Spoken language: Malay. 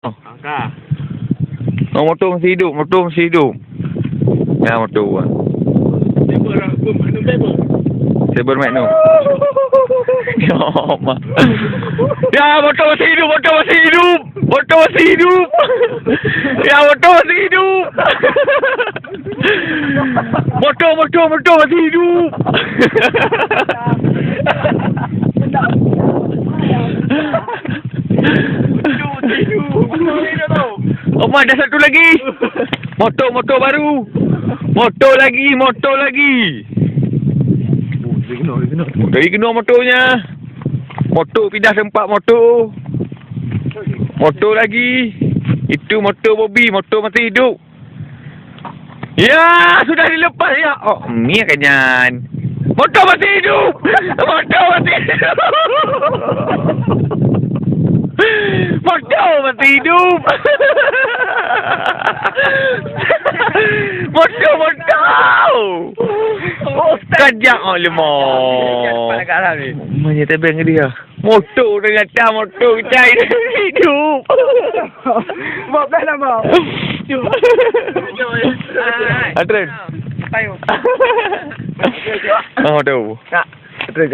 Oh, Angka. motor masih hidup, motor masih hidup. Ya, motor buat. Saber lah, Magnum Saber. Saber Magnum. Ya, mak. Ya, motor masih hidup, motor masih hidup. Motor masih hidup. Ya, motor masih hidup. Motor masih hidup. Oh, ada satu lagi. Motor baru. Motor lagi. Dari kena motornya. Motor pindah tempat motor. Motor lagi. Itu motor Bobby, motor masih hidup. Ya, sudah dilepas ya. Oh, ni kanyan. Motor masih hidup. Motor masih hidup. Motor masih hidup. Motor. Kajak lemah. Mana tebeng dia? Motor dengan cah motor kita hidup. Bob dah nama. Adren. Tayo. Oh, tahu. Kak, terus